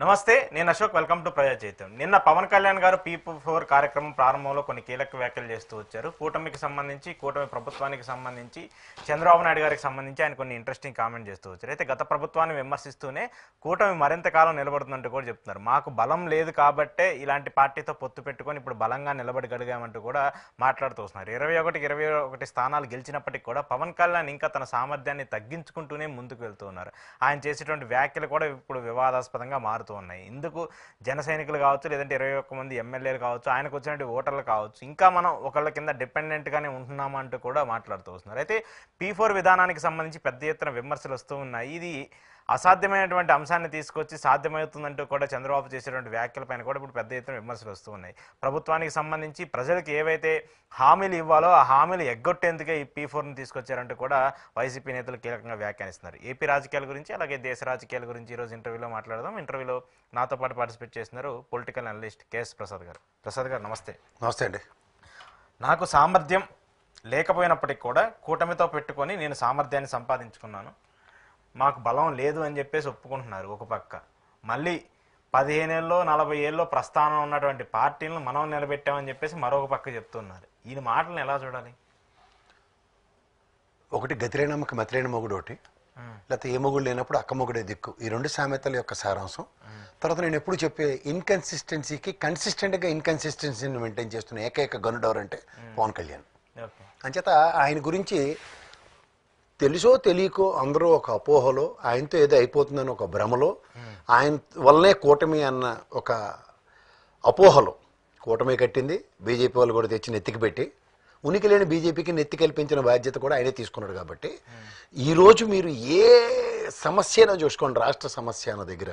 నమస్తే, నేను Ashok. Welcome to ప్రజా చైతన్యం. నిన్న పవన్ కళ్యాణ్ గారు P4 కార్యక్రమం ప్రారంభంలో కొన్ని కీలక వ్యాఖ్యలు చేస్తూ వచ్చారు. కూటమికి సంబంధించి, కూటమి ప్రభుత్వానికి సంబంధించి, చంద్రబాబు నాయుడు గారికి సంబంధించి ఆయన కొన్ని ఇంట్రెస్టింగ్ కామెంట్ చేస్తూ వచ్చారు. అయితే గత ప్రభుత్వాన్ని విమర్శిస్తూనే కూటమి మరింత కాలం నిలబడుతుందంటూ కూడా చెప్తున్నారు. మాకు బలం లేదు కాబట్టే ఇలాంటి పార్టీతో పొత్తు పెట్టుకొని ఇప్పుడు బలంగా నిలబడగలిగామంటూ కూడా మాట్లాడుతూ వస్తున్నారు. 21 స్థానాలు గెలిచినప్పటికీ కూడా పవన్ కళ్యాణ్ ఇంకా తన సామర్థ్యాన్ని తగ్గించుకుంటూనే ముందుకు వెళ్తూ ఉన్నారు. ఆయన చేసేటువంటి వ్యాఖ్యలు కూడా ఇప్పుడు వివాదాస్పదంగా మారుతూ ఉన్నాయి. ఇందుకు జన సైనికులు కావచ్చు, లేదంటే 21 మంది ఎమ్మెల్యేలు కావచ్చు, ఆయనకు వచ్చినటువంటి ఓటర్లు కావచ్చు, ఇంకా మనం ఒకళ్ళ కింద డిపెండెంట్ గానే ఉంటున్నామంటూ కూడా మాట్లాడుతూ వస్తున్నారు. అయితే P4 విధానానికి సంబంధించి పెద్ద ఎత్తున విమర్శలు వస్తూ ఉన్నాయి. ఇది అసాధ్యమైనటువంటి అంశాన్ని తీసుకొచ్చి సాధ్యమవుతుందంటూ కూడా చంద్రబాబు చేసేటువంటి వ్యాఖ్యలపైన కూడా ఇప్పుడు పెద్ద ఎత్తున విమర్శలు వస్తూ ఉన్నాయి. ప్రభుత్వానికి సంబంధించి ప్రజలకు ఏవైతే హామీలు ఇవ్వాలో ఆ హామీలు ఎగ్గొట్టేందుకే ఈ P4ని తీసుకొచ్చారంటూ కూడా వైసీపీ నేతలు కీలకంగా వ్యాఖ్యానిస్తున్నారు. ఏపీ రాజకీయాల గురించి, అలాగే దేశ రాజకీయాల గురించి ఈరోజు ఇంటర్వ్యూలో మాట్లాడదాం. ఇంటర్వ్యూలో నాతో పాటు పార్టిసిపేట్ చేస్తున్నారు పొలిటికల్ అనలిస్ట్ KS ప్రసాద్ గారు. ప్రసాద్ గారు నమస్తే. నమస్తే అండి. నాకు సామర్థ్యం లేకపోయినప్పటికీ కూడా కూటమితో పెట్టుకొని నేను సామర్థ్యాన్ని సంపాదించుకున్నాను, మాకు బలం లేదు అని చెప్పేసి ఒప్పుకుంటున్నారు ఒక పక్క. మళ్ళీ 15 ఏళ్ళలో 40 ఏళ్ళలో ప్రస్థానం ఉన్నటువంటి పార్టీలను మనం నిలబెట్టామని చెప్పేసి మరొక పక్క చెప్తున్నారు. ఈ మాటలను ఎలా చూడాలి? ఒకటి గతిరేనమ్మకి మతిరేని మొగుడు ఒకటి, లేకపోతే ఏ మొగుడు లేనప్పుడు అక్క మొగుడే దిక్కు. ఈ రెండు సామెతల యొక్క సారాంశం. తర్వాత నేను ఎప్పుడు చెప్పే ఇన్కన్సిస్టెన్సీకి కన్సిస్టెంట్గా ఇన్కన్సిస్టెన్సీని మెయింటైన్ చేస్తున్న ఏకైక గనుడవర్ అంటే పవన్ కళ్యాణ్. అంచేత ఆయన గురించి తెలుసో తెలియకో అందరూ ఒక అపోహలో, ఆయనతో ఏదో అయిపోతుందని ఒక భ్రమలో, ఆయన వల్లనే కూటమి అన్న ఒక అపోహలో కూటమి కట్టింది. బీజేపీ వాళ్ళు కూడా తెచ్చి నెత్తికి పెట్టి ఉనికి లేని బీజేపీకి నెత్తి కల్పించిన బాధ్యత కూడా ఆయనే తీసుకున్నాడు. కాబట్టి ఈరోజు మీరు ఏ సమస్యనో చూసుకోండి, రాష్ట్ర సమస్య అన్న దగ్గర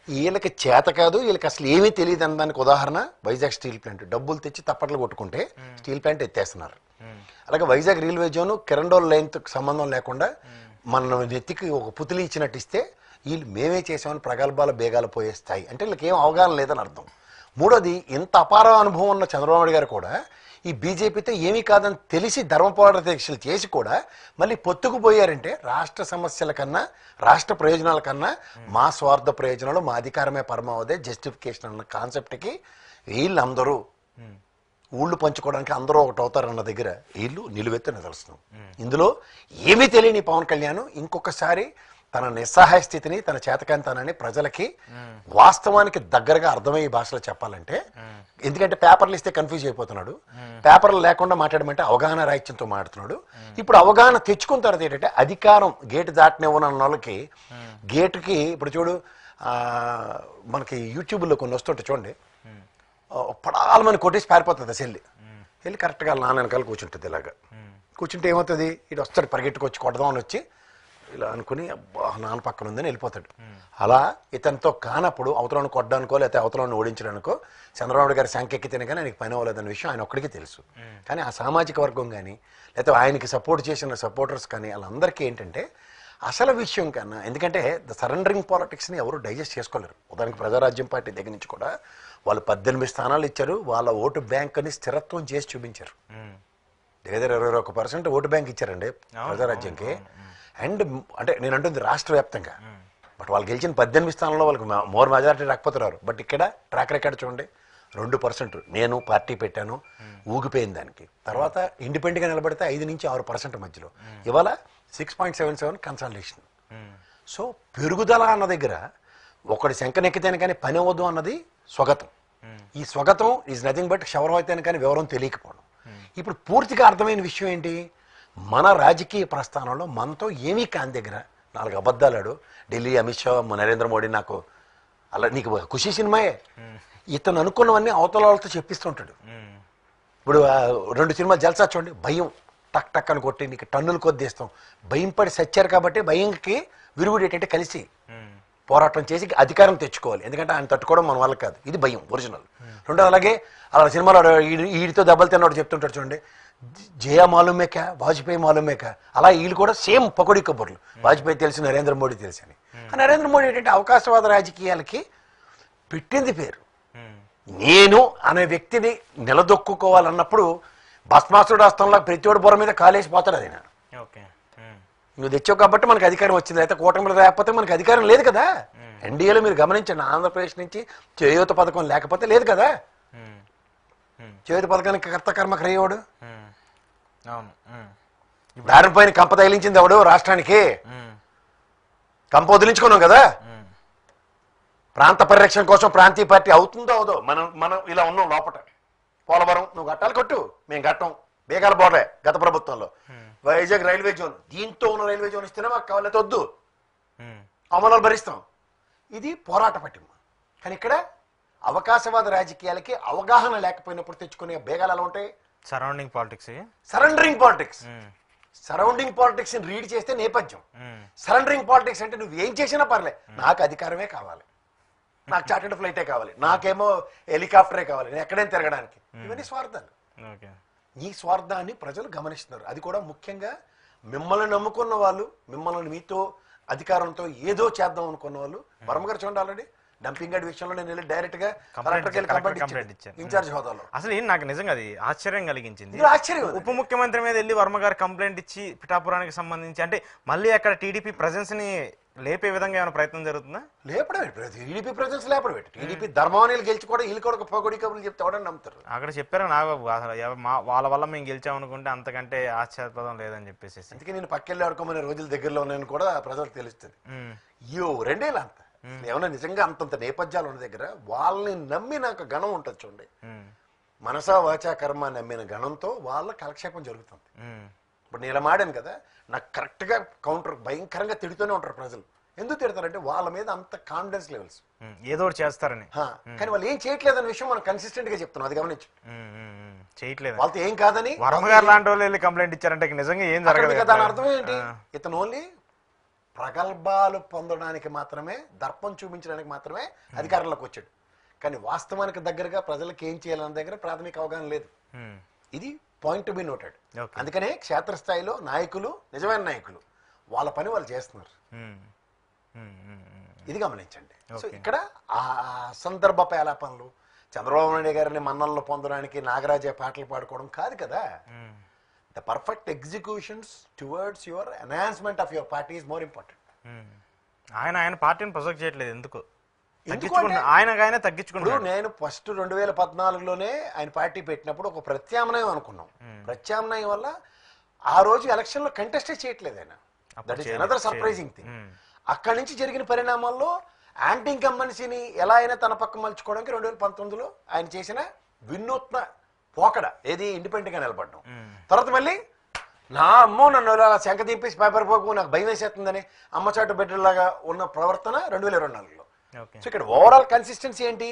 వీళ్ళకి చేత కాదు, వీళ్ళకి అసలు ఏమీ తెలియదు అన్నదానికి ఉదాహరణ వైజాగ్ స్టీల్ ప్లాంట్. డబ్బులు తెచ్చి తప్పట్లు కొట్టుకుంటే స్టీల్ ప్లాంట్ ఎత్తేస్తున్నారు. అలాగే వైజాగ్ రైల్వే జోన్ కిరండోల్ లైన్తో సంబంధం లేకుండా మన నెత్తికి ఒక పుతిలి ఇచ్చినట్టు ఇస్తే వీళ్ళు మేమే చేసామని ప్రగల్భాల బేగాలు పోయే స్థాయి. అంటే వీళ్ళకి ఏం అవగాహన లేదని అర్థం. మూడోది, ఇంత అపార అనుభవం ఉన్న చంద్రబాబు నాయుడు గారు కూడా ఈ బీజేపీతో ఏమీ కాదని తెలిసి ధర్మపోరాట దీక్షలు చేసి కూడా మళ్ళీ పొత్తుకు పోయారంటే రాష్ట్ర సమస్యల కన్నా, రాష్ట్ర ప్రయోజనాల కన్నా మా స్వార్థ ప్రయోజనాలు, మా అధికారమే పరమావధి, జస్టిఫికేషన్ అన్న కాన్సెప్ట్కి వీళ్ళందరూ ఊళ్ళు పంచుకోవడానికి అందరూ ఒకటి అవుతారన్న దగ్గర వీళ్ళు నిలువెత్తు నిదర్శనం. ఇందులో ఏమీ తెలియని పవన్ కళ్యాణ్ ఇంకొకసారి తన నిస్సహాయ స్థితిని, తన చేతకాంతనాన్ని ప్రజలకి వాస్తవానికి దగ్గరగా అర్థమయ్యే భాషలో చెప్పాలంటే, ఎందుకంటే పేపర్లు ఇస్తే కన్ఫ్యూజ్ అయిపోతున్నాడు, పేపర్లు లేకుండా మాట్లాడమంటే అవగాహన రాహిత్యంతో మాట్లాడుతున్నాడు. ఇప్పుడు అవగాహన తెచ్చుకున్న తర్వాత ఏంటంటే అధికారం గేటు దాటనివ్వనన్న వాళ్ళకి గేటుకి ఇప్పుడు చూడు, మనకి యూట్యూబ్లో కొన్ని వస్తుంటే చూడండి, పడాలమని కొట్టేసి పారిపోతుంది సెల్లి. వెళ్ళి కరెక్ట్గా నాన్న వెనకాల కూర్చుంటుంది. ఇలాగా కూర్చుంటే ఏమవుతుంది, ఇటు వస్తాడు పరిగెట్టుకొచ్చి కొడదామని వచ్చి ఇలా అనుకుని అబ్బా నాన్న పక్కన ఉందని వెళ్ళిపోతాడు. అలా ఇతనితో కానప్పుడు అవతలను కొట్టడానికో లేకపోతే అవతలను ఓడించడానికో చంద్రబాబు గారి సంఖ్యెక్కితేనే కానీ ఆయనకి పని అవ్వలేదన్న విషయం ఆయన ఒక్కడికి తెలుసు. కానీ ఆ సామాజిక వర్గం కానీ లేకపోతే ఆయనకి సపోర్ట్ చేసిన సపోర్టర్స్ కానీ వాళ్ళందరికీ ఏంటంటే అసలు విషయం కన్నా, ఎందుకంటే ద సరెండరింగ్ పాలిటిక్స్ని ఎవరు డైజెస్ట్ చేసుకోలేరు. ఉదాహరణకి ప్రజారాజ్యం పార్టీ దగ్గర నుంచి కూడా వాళ్ళు 18 స్థానాలు ఇచ్చారు, వాళ్ళ ఓటు బ్యాంక్ని స్థిరత్వం చేసి చూపించారు. దగ్గర 21% ఓటు బ్యాంక్ ఇచ్చారండి ప్రజారాజ్యంకి. అండ్ అంటే నేను అంటుంది రాష్ట్ర వ్యాప్తంగా. బట్ వాళ్ళు గెలిచిన 18 స్థానంలో వాళ్ళకి మోర్ మెజారిటీ రాకపోతున్నారు. బట్ ఇక్కడ ట్రాక్ రికార్డ్ చూడండి, 2%. నేను పార్టీ పెట్టాను, ఊగిపోయింది దానికి. తర్వాత ఇండిపెండెంట్గా నిలబడితే 5 నుంచి 6% మధ్యలో. ఇవాళ 6.77 కన్సాలిడేషన్. సో పెరుగుదల అన్న దగ్గర ఒకటి శంకనెక్కితేనే కానీ పని అవ్వదు అన్నది స్వగతం. ఈ స్వగతం ఈజ్ నథింగ్ బట్ షవర్ అయితేనే కానీ వివరం తెలియకపోవడం. ఇప్పుడు పూర్తిగా అర్థమైన విషయం ఏంటి, మన రాజకీయ ప్రస్థానంలో మనతో ఏమీ కాని దగ్గర 4 అబద్ధాలాడు ఢిల్లీ అమిత్ షా, నరేంద్ర మోడీ, నాకు అలా నీకు ఖుషి సినిమాయే, ఇతను అనుకున్నవన్నీ అవతల వాళ్ళతో చెప్పిస్తుంటాడు. ఇప్పుడు 2 సినిమాలు జల్సా చూడండి, భయం టక్ టక్ అని కొట్టి నీకు టన్నులు కొద్దిస్తాం. భయం పడి సచ్చారు కాబట్టి భయంకి విరుగుడు ఏంటంటే కలిసి పోరాటం చేసి అధికారం తెచ్చుకోవాలి. ఎందుకంటే ఆయన తట్టుకోవడం మన వల్ల కాదు, ఇది భయం ఒరిజినల్. రెండో అలాగే అలా సినిమాలో వీడితో దెబ్బలు తిన్నాడు చెప్తుంటాడు చూడండి, జయ మాలూమే క్యా, వాజ్పేయి మాలూమే క్యా. అలా వీళ్ళు కూడా సేమ్ పకోడీ కబుర్లు, వాజ్పేయి తెలుసు, నరేంద్ర మోడీ తెలుసు అని. నరేంద్ర మోడీ ఏంటంటే అవకాశవాద రాజకీయాలకి పెట్టింది పేరు. నేను అనే వ్యక్తిని నిలదొక్కుకోవాలన్నప్పుడు భస్మాసుడు హస్తంలో ప్రతి ఒడి బుర్ర మీద కాలేసిపోతాడు. అది నేను నువ్వు తెచ్చావు కాబట్టి మనకు అధికారం వచ్చింది, అయితే కూటమిలో లేకపోతే మనకు అధికారం లేదు కదా. ఎన్డీఏలో మీరు గమనించండి, ఆంధ్రప్రదేశ్ నుంచి చేయూత పథకం లేకపోతే లేదు కదా. చేయూత పథకానికి కర్త కర్మ క్రియవాడు, దాని పైన కంప తగిలించింది ఎవడు రాష్ట్రానికి? కంప వదిలించుకున్నాం కదా. ప్రాంత పరిరక్షణ కోసం ప్రాంతీయ పార్టీ అవుతుందో అవదో, మనం ఇలా ఉన్నాం లోపల. పోలవరం నువ్వు కట్టాలి, కొట్టు, మేము కట్టం, బేగాల బోర్డే గత ప్రభుత్వంలో. వైజాగ్ రైల్వే జోన్, దీంతో ఉన్న రైల్వే జోన్ ఇస్తేనే మాకు కావాలి, వద్దు, అవమానాలు భరిస్తాం. ఇది పోరాట పట్టిమ. కానీ ఇక్కడ అవకాశవాద రాజకీయాలకి అవగాహన లేకపోయినప్పుడు తెచ్చుకునే బేగాలు ఎలా ఉంటాయి? Surrounding politics, surrendering politics. Surrounding politics ని రీడ్ చేస్తే నేపథ్యం. సరెండరింగ్ పాలిటిక్స్ అంటే నువ్వు ఏం చేసినా పర్లే, నాకు అధికారమే కావాలి, నాకు చార్టెడ్ ఫ్లైటే కావాలి, నాకేమో హెలికాప్టరే కావాలి, నేను ఎక్కడైనా తిరగడానికి. ఇవన్నీ స్వార్థాలు. ఈ స్వార్థాన్ని ప్రజలు గమనిస్తున్నారు. అది కూడా ముఖ్యంగా మిమ్మల్ని నమ్ముకున్న వాళ్ళు, మిమ్మల్ని మీతో అధికారంతో ఏదో చేద్దాం అనుకున్న వాళ్ళు. వర్మ గారు చూడండి, ఆల్రెడీ డంపింగ్ యార్డ్ విషయంలో నేను వెళ్ళి డైరెక్ట్ గా కంప్లైంట్ ఇచ్చాను ఇన్ఛార్జ్ హోదాలో. అసలు నాకు నిజంగా అది ఆశ్చర్యం కలిగించింది. ఆశ్చర్యం, ఉప ముఖ్యమంత్రి మీద వెళ్ళి వర్మ గారు కంప్లైంట్ ఇచ్చి పిఠాపురానికి సంబంధించి అంటే మళ్ళీ అక్కడ టీడీపీ ప్రెజెన్స్ ని లేపే విధంగా ఏమైనా ప్రయత్నం జరుగుతుందా? లేపడం టీడీపీ ప్రెజెన్స్ లేపడం పెట్టి టీడీపీ ధర్మావనిలు గెలుచుకోవడం, వీళ్ళు కూడా పోగొడి కబుర్లు చెప్తే ఎవడని నమ్ముతారు. అక్కడ చెప్పారు నాగబాబు, అసలు వాళ్ళ వల్ల మేము గెలిచామనుకుంటే అంతకంటే ఆశ్చర్యపదం లేదని చెప్పేసి. అందుకే నేను పక్కెళ్ళి ఆడుకోమనే రోజుల దగ్గరలో ఉన్నాయని కూడా ప్రజలకు తెలుస్తుంది. అయ్యో రెండేళ్ళు అంత ఏమన్నా నిజంగా అంతంత నేపథ్యాలు ఉన్న దగ్గర వాళ్ళని నమ్మి నాకు గణం ఉంటుంది చూడండి. మనసా వాచా కర్మ నమ్మిన గణంతో వాళ్ళ కాలక్షేపం జరుగుతుంది. ఇప్పుడు నేను ఇలా మాడాను కదా, నాకు కరెక్ట్ గా కౌంటర్ భయంకరంగా తిడుతూనే ఉంటారు ప్రజలు. ఎందుకు తిడతారంటే వాళ్ళ మీద అంత కాన్ఫిడెన్స్ లెవెల్స్, ఏదో చేస్తారని. కానీ వాళ్ళు ఏం చేయట్లేదనే విషయం మనం కన్సిస్టెంట్ గా చెప్తున్నాం. అది గమనించు, చేయట్లేదు. వాళ్ళతో ఏం కాదని వర్మ గారు లాంటి వాళ్ళు వెళ్ళి కంప్లైంట్ ఇచ్చారంటే నిజంగా ఏం జరగదు కదా. దాని అర్థం ఏంటి? ఇతను ఓన్లీ ప్రగల్భాలు పొందడానికి మాత్రమే, దర్పం చూపించడానికి మాత్రమే అధికారంలోకి వచ్చాడు. కానీ వాస్తవానికి దగ్గరగా ప్రజలకు ఏం చేయాలన్న దగ్గర ప్రాథమిక అవగాహన లేదు. ఇది పాయింట్ టు బి నోటెడ్. అందుకనే క్షేత్రస్థాయిలో నాయకులు, నిజమైన నాయకులు వాళ్ళ పని వాళ్ళు చేస్తున్నారు. ఇది గమనించండి. సో ఇక్కడ ఆ సందర్భ పేలాపనలు, చంద్రబాబు నాయుడు గారిని మన్నల్లో పొందడానికి నాగరాజే పాటలు పాడుకోవడం కాదు కదా. The perfect executions towards your enhancement of your party is more important. ఆయన పార్టీని ప్రొజెక్ట్ చేయట్లేదు ఎందుకు? ఆయన తగ్గించుకుంటాడు. నేను ఫస్ట్ 2014లోనే ఆయన పార్టీ పెట్టినప్పుడు ఒక ప్రత్యామ్నాయం అనుకున్నాం. ప్రత్యామ్నాయం వల్ల ఆ రోజు ఎలక్షన్ లో కంటెస్టే చేయట్లేదు ఆయన. That is another surprising thing. అక్కడి నుంచి జరిగిన పరిణామాల్లో యాంటీ ఇన్కంబెన్సీని ఎలా అయినా తన పక్క మలుచుకోవడానికి 2019లో ఆయన చేసిన వినూత్న పోకడ ఏది ఇండిపెండెంట్ గా నిలబడ్డం. తర్వాత మళ్ళీ నా అమ్మో నన్ను శంక తీపేసి పేపర్ పోకు నాకు భయం వేసేస్తుందని అమ్మచాటు బిడ్డలాగా ఉన్న ప్రవర్తన 2024లో. సో ఇక్కడ ఓవరాల్ కన్సిస్టెన్సీ ఏంటి?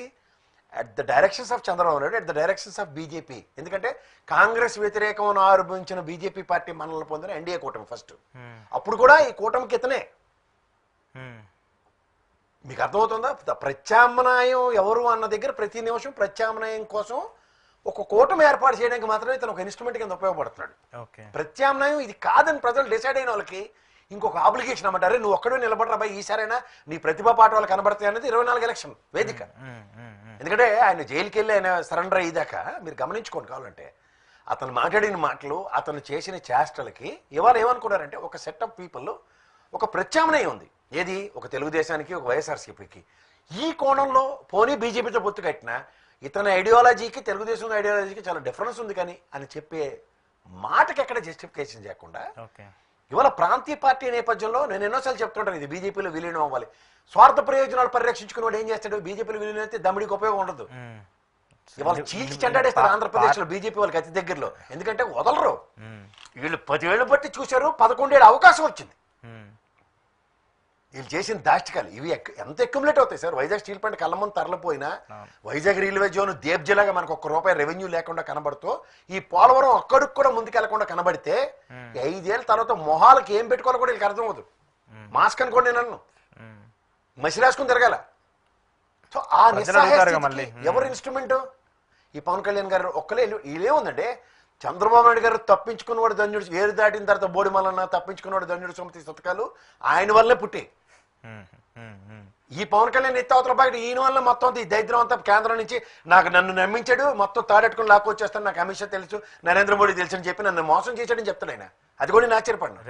At the directions of Chandrababu Naidu, at the directions of BJP. ఎందుకంటే కాంగ్రెస్ వ్యతిరేకం ఆరోపించిన బీజేపీ పార్టీ మనల్ని పొందిన ఎన్డీఏ కూటమి ఫస్ట్. అప్పుడు కూడా ఈ కూటమికి ఇతనే. మీకు అర్థమవుతుందా? ప్రత్యామ్నాయం ఎవరు అన్న దగ్గర ప్రతి నిమిషం ప్రత్యామ్నాయం కోసం ఒక కూటమి ఏర్పాటు చేయడానికి మాత్రమే ఇతను ఒక ఇన్స్ట్రుమెంట్ కింద ఉపయోగపడుతున్నాడు. ప్రత్యామ్నాయం ఇది కాదని ప్రజలు డిసైడ్ అయిన వాళ్ళకి ఇంకొక ఆబ్లిగేషన్ అన్నమాట. నువ్వు ఒక్కడే నిలబడరా బాయ్, ఈసారైనా నీ ప్రతిభా పాట వాళ్ళు కనబడతాయి అనేది 24 ఎలక్షన్ వేదిక. ఎందుకంటే ఆయన జైలుకి వెళ్ళి ఆయన సరెండర్ అయ్యేదాకా మీరు గమనించుకోండి కావాలంటే అతను మాట్లాడిన మాటలు, అతను చేసిన చేష్టలకి ఇవాళ ఏమనుకున్నారంటే ఒక సెట్ ఆఫ్ పీపుల్ ఒక ప్రత్యామ్నాయం ఉంది. ఏది? ఒక తెలుగుదేశానికి, ఒక వైఎస్ఆర్సీపీకి. ఈ కోణంలో పోనీ బీజేపీతో పొత్తు కట్టినా ఇతని ఐడియాలజీకి తెలుగుదేశం ఐడియాలజీకి చాలా డిఫరెన్స్ ఉంది కానీ అని చెప్పే మాటకి ఎక్కడ జస్టిఫికేషన్ చేయకుండా ఇవాళ ప్రాంతీయ పార్టీ నేపథ్యంలో నేను ఎన్నోసార్లు చెప్తుంటాను ఇది బీజేపీలో విలీనం అవ్వాలి. స్వార్థ ప్రయోజనాలు పరిరక్షించుకున్నవాడు ఏం చేస్తాడు? బీజేపీలో విలీనం అయితే దమ్ముడికి ఉపయోగం ఉండదు. ఇవాళ చీల్చి చెండాడేస్తారు ఆంధ్రప్రదేశ్ లో బీజేపీ వాళ్ళకి అతి దగ్గరలో. ఎందుకంటే వదలరు. వీళ్ళు 10 ఏళ్ళు బట్టి చూశారు, 11 ఏళ్ళు అవకాశం వచ్చింది. వీళ్ళు చేసిన దాష్టికాలు ఇవి ఎంత అక్యుములేట్ అవుతాయి సార్. వైజాగ్ స్టీల్ ప్లాంట్ కళ్ళ ముందు తరలిపోయినా, వైజాగ్ రైల్వే జోన్ దేబ్జిలాగా మనకు ₹1 రెవెన్యూ లేకుండా కనబడుతూ, ఈ పోలవరం ఒక్కడికి కూడా ముందుకెళ్లకుండా కనబడితే 5 ఏళ్ళ తర్వాత మొహాలకి ఏం పెట్టుకోవాలో కూడా వీళ్ళకి అర్థమవుతుంది. మాస్క్ అనుకోండి, నన్ను మసి రాసుకుని తిరగాల. సో ఆ నిస్సహాయ ఎవరు ఇన్స్ట్రుమెంట్? ఈ పవన్ కళ్యాణ్ గారు ఒక్కలే. వీళ్ళేముందంటే చంద్రబాబు నాయుడు గారు తప్పించుకున్నవాడు ధన్యుడు, ఏరు దాటిన తర్వాత బోడిమల్లన్న తప్పించుకున్నవాడు ధన్యుడు సుమతి శతకాలు ఆయన వల్లే పుట్టి. ఈ పవన్ కళ్యాణ్ ఎత్తవతల పాటు ఈయన వల్ల మొత్తం ఈ దరిద్రం అంతా కేంద్రం నుంచి నన్ను నమ్మించాడు, మొత్తం తాడెట్టుకుని లాక్కొచ్చేస్తాను, నాకు అమిత్ షా తెలుసు, నరేంద్ర మోడీ తెలుసు అని చెప్పి నన్ను మోసం చేశాడని చెప్తాడు ఆయన. అది కూడా నేను ఆశ్చర్యపడినా.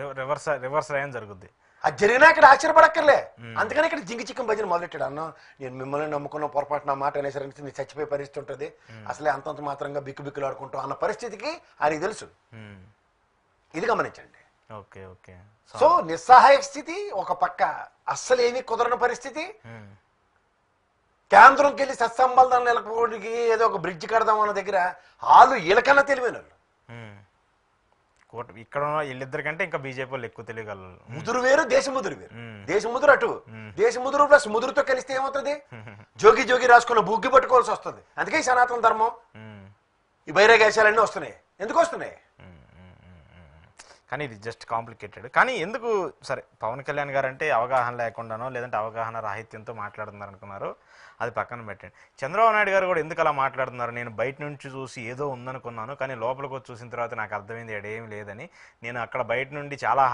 రివర్స్ అయ్యని జరుగుద్ది. అది జరిగినా ఇక్కడ ఆశ్చర్యపడక్కర్లే. అందుకని ఇక్కడ జింగి చిక్కం భజన మొదలెట్టాడు. అన్న నేను మిమ్మల్ని నమ్ముకున్న పొరపాటు నా మాట అనేసరికి నేను చచ్చిపోయే పరిస్థితి ఉంటుంది, అసలే అంతంత మాత్రంగా బిక్కులాడుకుంటాం అన్న పరిస్థితికి ఆయనకి తెలుసు. ఇది గమనించండి. Okay okay. సో నిస్సహాయ స్థితి ఒక పక్క, అస్సలు ఏమీ కుదరని పరిస్థితి. కేంద్రంకి వెళ్ళి సత్సంబంధాలు నెలకొనికి ఏదో ఒక బ్రిడ్జ్ కడదాం అన్న దగ్గర వాళ్ళు వీళ్ళకన్నా తెలివైన వాళ్ళు. ఇక్కడ వీళ్ళిద్దరికంటే ఇంకా బీజేపీ వాళ్ళు ఎక్కువ తెలియగలరు. ముదురు వేరు, దేశముదురు వేరు. దేశముదురు అటు, దేశముదురు ప్లస్ ముదురుతో కలిస్తే ఏమవుతుంది? జోగి జోగి రాసుకున్న బుగ్గి పట్టుకోవాల్సి వస్తుంది. అందుకే ఈ సనాతన ధర్మం, ఈ బహిరేగాశాలన్నీ వస్తున్నాయి. ఎందుకు వస్తున్నాయి? కానీ ఇది జస్ట్ కాంప్లికేటెడ్. కానీ ఎందుకు సరే పవన్ కళ్యాణ్ గారు అంటే అవగాహన లేకుండానో లేదంటే అవగాహన రాహిత్యంతో మాట్లాడుతున్నారు అనుకున్నారు, అది పక్కన పెట్టండి. చంద్రబాబు నాయుడు గారు కూడా ఎందుకు అలా మాట్లాడుతున్నారు? నేను బయట నుంచి చూసి ఏదో ఉందనుకున్నాను, కానీ లోపలికి వచ్చి చూసిన తర్వాత నాకు అర్థమైంది ఏడేమి లేదని, నేను అక్కడ బయట నుండి చాలా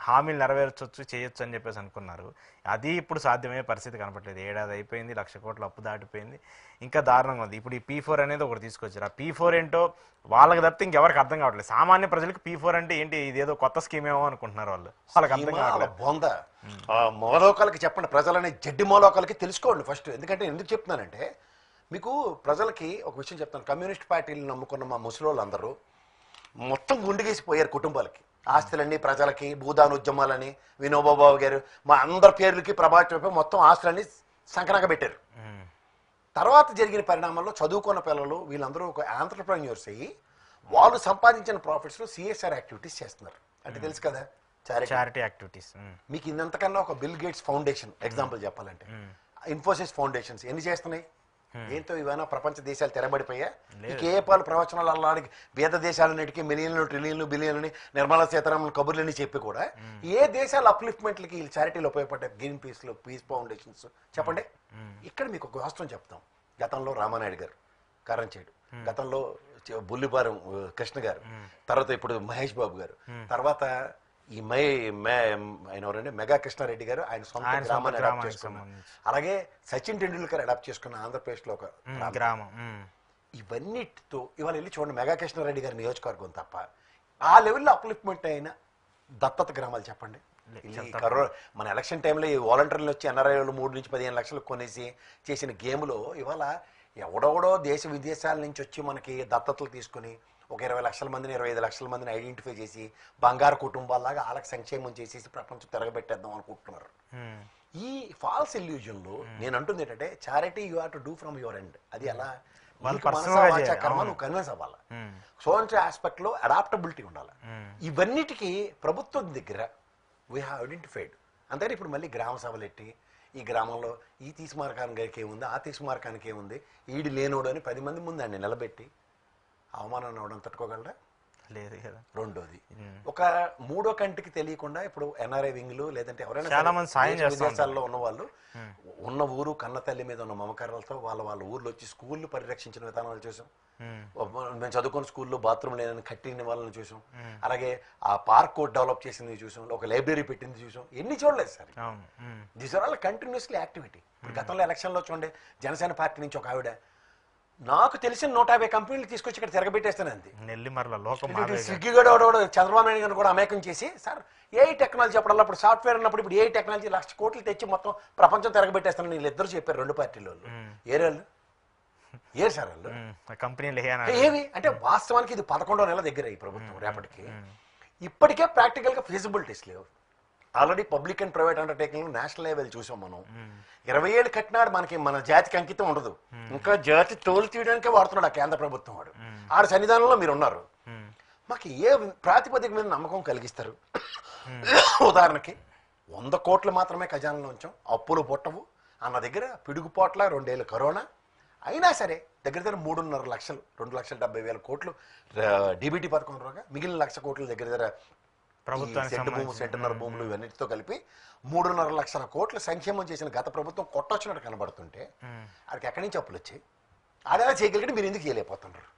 హామీలు నెరవేర్చొచ్చు చేయొచ్చు అని చెప్పేసి అనుకున్నారు. అది ఇప్పుడు సాధ్యమయ్యే పరిస్థితి కనపట్లేదు. ఏడాది అయిపోయింది, 1,00,000 కోట్ల అప్పు దాటిపోయింది, ఇంకా దారుణంగా ఉంది. ఇప్పుడు ఈ P4 అనేది ఒకటి తీసుకొచ్చారు. ఆ P4 ఏంటో వాళ్ళకి తప్పితే ఇంకెవరికి అర్థం కావట్లేదు. సామాన్య ప్రజలకు P4 అంటే ఏంటి, ఇదేదో కొత్త స్కీమ్ ఏమో అనుకుంటున్నారు వాళ్ళు. వాళ్ళకి అర్థం కావట్లేదు. బొంద మూలోకాలకి చెప్పండి, ప్రజలనే జడ్డి మూలోకాలకి తెలుసుకోండి ఫస్ట్. ఎందుకంటే ఎందుకు చెప్తున్నానంటే, మీకు ప్రజలకి ఒక విషయం చెప్తాను. కమ్యూనిస్ట్ పార్టీలు నమ్ముకున్న మా ముసలోళ్ళందరూ మొత్తం గుండెగేసిపోయారు కుటుంబాలకి. ఆస్తులన్నీ ప్రజలకి, భూదాన ఉద్యమాలని, వినోబాబాబు గారు మా అందరి పేర్లకి ప్రభావితం మొత్తం ఆస్తులన్నీ సంకనాక పెట్టారు. తర్వాత జరిగిన పరిణామాల్లో చదువుకున్న పిల్లలు వీళ్ళందరూ ఒక ఆంటర్‌ప్రెన్యూర్స్ అయ్యి వాళ్ళు సంపాదించిన ప్రాఫిట్స్లో CSR యాక్టివిటీస్ చేస్తున్నారు. అంటే తెలుసు కదా, చారిటీ యాక్టివిటీస్. మీకు ఇంతకన్నా ఒక బిల్ గేట్స్ ఫౌండేషన్ ఎగ్జాంపుల్ చెప్పాలంటే, ఇన్ఫోసిస్ ఫౌండేషన్స్ ఎన్ని చేస్తున్నాయి? ఏంతో ఇవైనా ప్రపంచ దేశాలు తెరబడిపోయా? ఈ కేఏపాలు ప్రవచనాలు అల్లాడికి పేద దేశాలన్నిటికీ మిలియన్లు, ట్రిలియన్లు, బిలియన్లని నిర్మలా సీతారామన్ కబుర్లని చెప్పి కూడా ఏ దేశాల అప్లిఫ్ట్మెంట్లకి ఈ చారిటీలు ఉపయోగపడ్డాయి? గ్రీన్ పీస్లు, పీస్ ఫౌండేషన్స్ చెప్పండి. ఇక్కడ మీకు ఒక వాస్తవం చెప్తాం. గతంలో రామానాయుడు గారు కారంచేడు, గతంలో బుల్లిపారం కృష్ణ గారు, తర్వాత ఇప్పుడు మహేష్ బాబు గారు, తర్వాత ఈ ఆయన ఎవరంటే మెగా కృష్ణారెడ్డి గారు ఆయన సొంత గ్రామాన్ని అడాప్ట్ చేసుకున్నారు. అలాగే సచిన్ టెండూల్కర్ అడాప్ట్ చేసుకున్న ఆంధ్రప్రదేశ్లో ఒక గ్రామం. ఇవన్నిటితో ఇవాళ వెళ్ళి చూడండి, మెగా కృష్ణారెడ్డి గారి నియోజకవర్గం తప్ప ఆ లెవెల్లో అప్లిఫ్ట్మెంట్ అయిన దత్తత గ్రామాలు చెప్పండి. మన ఎలక్షన్ టైంలో ఈ వాలంటీర్లు వచ్చి NRIలు 3 నుంచి 15 లక్షలు కొనేసి చేసిన గేమ్లో ఇవాళ ఎవడెవడో దేశ విదేశాల నుంచి వచ్చి మనకి దత్తతలు తీసుకుని ఒక 20 లక్షల మందిని, 25 లక్షల మందిని ఐడెంటిఫై చేసి బంగారు కుటుంబాలాగా వాళ్ళకి సంక్షేమం చేసేసి ప్రపంచం తిరగబెట్టేద్దాం అనుకుంటున్నారు. ఈ ఫాల్స్ ఇల్యూజన్లో నేను అంటుంది ఏంటంటే, charity you have to do from your end. అది ఎలా కర్మ నువ్వు కన్విన్స్ అవ్వాలి. సోషల్ ఆస్పెక్ట్ లో అడాప్టబిలిటీ ఉండాలి. ఇవన్నిటికీ ప్రభుత్వం దగ్గర వీ హ్యావ్ ఐడెంటిఫైడ్. అంతేకాని ఇప్పుడు మళ్ళీ గ్రామ సభలు ఎట్టి ఈ గ్రామంలో ఈ తీసుమార్గానికి ఏముంది, ఆ తీసుమార్గానికి ఏముంది, ఈడు లేనోడు అని 10 మంది ముందు అండి నిలబెట్టి అవమానాన్ని అవడం తట్టుకోగలరా? లేదు కదా. రెండోది, ఒక మూడో కంటికి తెలియకుండా ఇప్పుడు NRI వింగ్లు లేదంటే ఎవరైనా విదేశాల్లో ఉన్న వాళ్ళు ఉన్న ఊరు కన్న తల్లి మీద ఉన్న మమకారాలతో వాళ్ళ ఊర్లో వచ్చి స్కూళ్ళు పరిరక్షించిన విధానాలు చూసాం. మేము చదువుకున్న స్కూల్లో బాత్రూమ్ లేదని కట్టిన వాళ్ళని చూసాం. అలాగే ఆ పార్క్ డెవలప్ చేసింది చూసాం, ఒక లైబ్రరీ పెట్టింది చూసాం. ఎన్ని చూడలేదు sir. These are all continuously activity. ఇప్పుడు గతంలో ఎలక్షన్లో చూడండి, జనసేన పార్టీ నుంచి ఒక ఆవిడ నాకు తెలిసిన 150 కంపెనీలు తీసుకొచ్చి ఇక్కడ తిరగబెట్టేస్తానంది. స్విగ్గీ కూడా చంద్రబాబు నాయుడు గారిని కూడా అమేకం చేసి, సార్ AI టెక్నాలజీ అప్పుడు అప్పుడు సాఫ్ట్వేర్ ఉన్నప్పుడు ఇప్పుడు AI టెక్నాలజీ 1,00,000 కోట్లు తెచ్చి మొత్తం ప్రపంచం తిరగబెట్టేస్తానని వీళ్ళిద్దరు చెప్పారు. 2 పార్టీల వాళ్ళు ఏరేళ్ళు ఏరు సార్ వాళ్ళు కంపెనీలు ఏవి అంటే వాస్తవానికి ఇది 11వ నెల దగ్గర ఈ ప్రభుత్వం రేపటికి ఇప్పటికే ప్రాక్టికల్ గా ఫీజిబిలిటీస్ లేవు. Already public and private undertaking national level చూసాం మనం. 20 ఏళ్ళు కట్టినాడు మనకి మన జాతికి అంకితం ఉండదు. ఇంకా జాతి తోలు తీయడానికే వాడుతున్నాడు ఆ కేంద్ర ప్రభుత్వం. వాడు ఆడ సన్నిధానంలో మీరు ఉన్నారు. మాకు ఏ ప్రాతిపదిక మీద నమ్మకం కలిగిస్తారు? ఉదాహరణకి 100 కోట్లు మాత్రమే ఖజానాలో ఉంచాం, అప్పులు పుట్టవు అన్న దగ్గర పిడుగుపోట్ల 2 ఏళ్ళు కరోనా అయినా సరే దగ్గర 3.5 లక్షలు 2,70,000 కోట్లు DBT పథకం రాగా మిగిలిన 1,00,000 కోట్ల దగ్గర సెంటున్నర భూములు ఇవన్నిటితో కలిపి 3.5 లక్షల కోట్లు సంక్షేమం చేసిన గత ప్రభుత్వం కొట్టొచ్చినట్టు కనబడుతుంటే అక్కడికి ఎక్కడి నుంచి అప్పులు వచ్చాయి? అదేలా చేయగలిగితే మీరు ఎందుకు చేయలేకపోతున్నారు?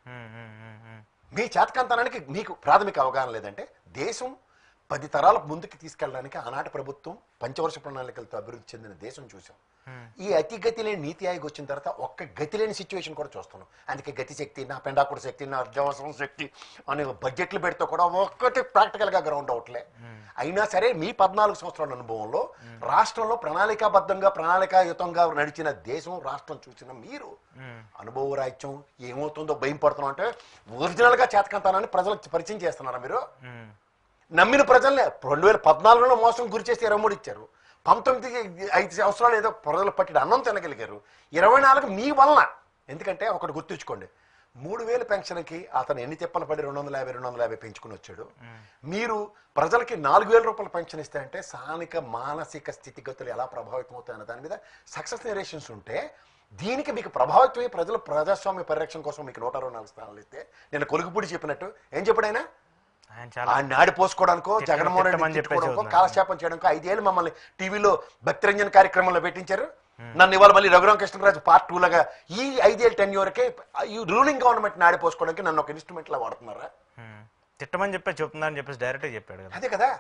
మీ చేతకంతనానికి మీకు ప్రాథమిక అవగాహన లేదంటే దేశం 10 తరాల ముందుకు తీసుకెళ్ళడానికి ఆనాటి ప్రభుత్వం పంచవర్ష ప్రణాళికలతో అభివృద్ధి చెందిన దేశం చూసాం. ఈ అతి గతి లేని నీతి ఆయోగ్ వచ్చిన తర్వాత ఒక్క గతి లేని సిచ్యువేషన్ కూడా చూస్తున్నాం. అందుకే గతి శక్తి, నా పెండాకుడు శక్తి, నా అర్ధవసరం శక్తి అనే బడ్జెట్లు పెడితే కూడా ఒక్కటి ప్రాక్టికల్గా గ్రౌండ్ అవట్లే. అయినా సరే మీ 14 సంవత్సరాల అనుభవంలో రాష్ట్రంలో ప్రణాళికాబద్ధంగా ప్రణాళికాయుతంగా నడిచిన దేశం రాష్ట్రం చూసిన మీరు అనుభవ రాహిత్యం ఏమవుతుందో భయం పడుతున్నాం అంటే ఒరిజినల్ గా చేతకంతానని ప్రజలకు పరిచయం చేస్తున్నారా మీరు? నమ్మిన ప్రజల్ని 2014లో మోసం గురి చేసి 23 ఇచ్చారు. 5 సంవత్సరాలు ఏదో ప్రజలు పట్టిన అన్నం తినగలిగారు. 24 మీ వలన. ఎందుకంటే ఒకటి గుర్తుంచుకోండి, 3000 పెన్షన్కి అతను ఎన్ని తిప్పలు పడి 250 పెంచుకుని వచ్చాడు. మీరు ప్రజలకి 4000 రూపాయలు పెన్షన్ ఇస్తాయంటే స్థానిక మానసిక స్థితిగతులు ఎలా ప్రభావితం అవుతాయన్న దాని మీద సక్సెస్ నెరేషన్స్ ఉంటే, దీనికి మీకు ప్రభావితమై ప్రజలు ప్రజాస్వామ్య పరిరక్షణ కోసం మీకు 124 స్థానాలు ఇస్తే, నేను కొలుగుపూడి చెప్పినట్టు ఏం చెప్పాడైనా ఆయన నాడి పోసుకోవడానికో జగన్మోహన్ రెడ్డి తిట్టుకోవడానికో కాలక్షేపం చేయడానికో 5 ఏళ్ళు మమ్మల్ని టీవీలో భక్తిరంజన్ కార్యక్రమంలో పెట్టించారు. నన్ను ఇవాళ మళ్ళీ రఘురామకృష్ణరాజు పార్ట్ 2 లాగా ఈ 5 ఏళ్ళ టెన్యూర్కే ఈ రూలింగ్ గవర్నమెంట్ నాడి పోసుకోవడానికి నన్ను ఒక ఇన్స్ట్రుమెంట్ లా వాడుతున్నారా? తిట్టమని చెప్పి చెప్తుందని చెప్పేసి డైరెక్ట్ చెప్పాడు. అదే కదా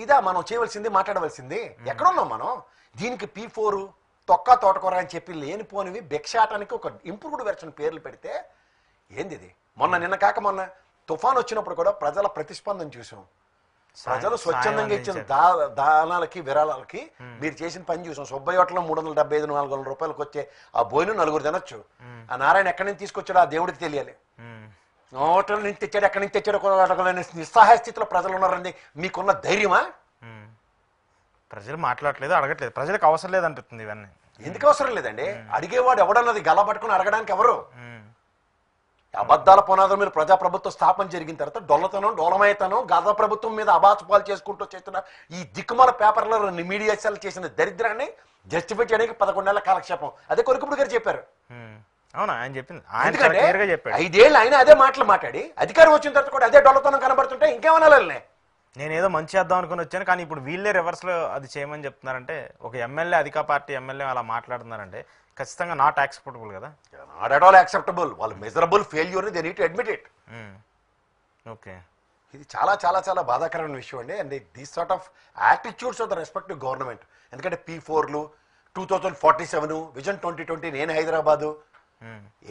ఇదా మనం చేయవలసింది, మాట్లాడవలసింది. ఎక్కడున్నాం మనం? దీనికి P4 తొక్క తోటకూర అని చెప్పి లేనిపోనివి భిక్షాటానికి ఒక ఇంప్రూవ్డ్ వెర్షన్ పేర్లు పెడితే ఏంది ఇది? నిన్న కాక మొన్న తుఫాన్ వచ్చినప్పుడు కూడా ప్రజల ప్రతిస్పందన చూసాం. ప్రజలు స్వచ్ఛందంగా ఇచ్చిన దానాలకి విరాళాలకి మీరు చేసిన పని చూసాం. సుబ్బయ్య హోటల్లో 375-400 రూపాయలకు వచ్చే ఆ బోయిను 4 తినొచ్చు. ఆ నారాయణ ఎక్కడి నుంచి తీసుకొచ్చాడో ఆ దేవుడికి తెలియాలి. హోటల్ నుంచి తెచ్చాడు, ఎక్కడి నుంచి తెచ్చాడు నిస్సహాయ స్థితిలో ప్రజలు ఉన్నారండి. మీకున్న ధైర్యమా? ప్రజలు మాట్లాడలేదు, అడగట్లేదు. ప్రజలకు అవసరం లేదంటుంది. ఇవన్నీ ఎందుకు అవసరం లేదండి? అడిగేవాడు ఎవడన్నది గల పట్టుకుని అడగడానికి ఎవరు? అబద్ధాల పునాదుల మీద ప్రజాప్రభుత్వ స్థాపన జరిగిన తర్వాత డొల్లతనం, డోలమయతనం, గత ప్రభుత్వం మీద అబాచుపాలు చేసుకుంటూ చేస్తున్న ఈ దిక్కుమాల పేపర్లో మీడియా చేసిన దరిద్రాన్ని జస్టిఫై చేయడానికి 11 నెలల కాలక్షేపం. అదే కొలుకుపుడు గారు చెప్పారు. అవునా? ఆయన చెప్పింది. 5 ఏళ్ళు ఆయన అదే మాటలు మాట్లాడి అధికారం వచ్చిన తర్వాత కూడా అదే డొల్లతనం కనబడుతుంటే ఇంకేమనాలే. నేనేదో మంచి చేద్దాం అనుకుని వచ్చాను, కానీ ఇప్పుడు వీళ్ళే రివర్స్ లో అది చేయమని చెప్తున్నారంటే, ఒక ఎమ్మెల్యే అధికార పార్టీ ఎమ్మెల్యే అలా మాట్లాడుతున్నారంటే ఖచ్చితంగా నాట్ యాక్సెప్టబుల్ కదా? Not at all acceptable. వాళ్ళు measurable failure, they need to admit it. Okay, ఇది చాలా చాలా చాలా బాధాకరమైన విషయం అండి. And these sort of attitudes of the respective government. ఎందుకంటే P4లు 2047 విజన్ 2020 నేను హైదరాబాదు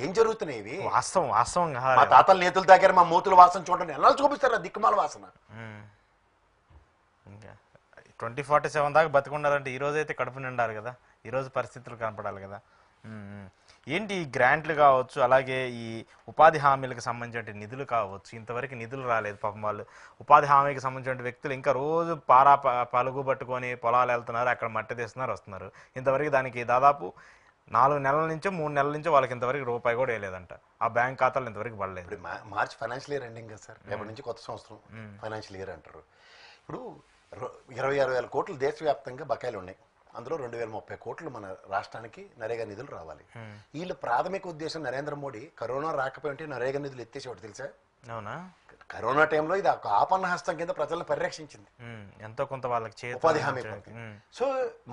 ఏం జరుగుతున్నాయి? వాస్తవం వాస్తవం. మా తాతల నేతల దగ్గర మా మూతుల వాసన చూడండి, ఎన్నాళ్ళు చూపిస్తారు దిక్కుమాల వాసన. 2047 దాకా బతికుండాలంటే ఈ రోజైతే కడుపు నిండాలి కదా, ఈ రోజు పరిస్థితులు కనపడాలి కదా. ఏంటి ఈ గ్రాంట్లు కావచ్చు, అలాగే ఈ ఉపాధి హామీలకు సంబంధించిన నిధులు కావచ్చు, ఇంతవరకు నిధులు రాలేదు. పాపం వాళ్ళు ఉపాధి హామీకి సంబంధించిన వ్యక్తులు ఇంకా రోజు పలుగు పట్టుకొని పొలాలు వెళ్తున్నారు, అక్కడ మట్టి తీస్తున్నారు, వస్తున్నారు. ఇంతవరకు దానికి దాదాపు 4 నెలల నుంచో 3 నెలల నుంచో వాళ్ళకి ఇంతవరకు రూపాయి కూడా వేయలేదంట. ఆ బ్యాంక్ ఖాతాలు ఇంతవరకు పడలేదు. ఇప్పుడు మార్చ్ ఫైనాన్షియల్ ఇయర్ ఎండింగ్ కదా సార్, రేపటి నుంచి కొత్త సంవత్సరం ఫైనాన్షియల్ ఇయర్ అంటారు. ఇప్పుడు 26 వేల కోట్లు దేశవ్యాప్తంగా బకాయిలు ఉన్నాయి. అందులో 2030 కోట్లు మన రాష్ట్రానికి నరేగా నిధులు రావాలి. వీళ్ళ ప్రాథమిక ఉద్దేశం నరేంద్ర మోడీ కరోనా రాకపోయి ఉంటే నరేగా నిధులు ఎత్తేసేవాడు తెలుసా? అవునా? కరోనా టైంలో ఇది ఒక ఆపన్న హస్తం కింద ప్రజలను పరిరక్షించింది, ఎంతో కొంత వాళ్ళకి ఉపాధి హామీ. సో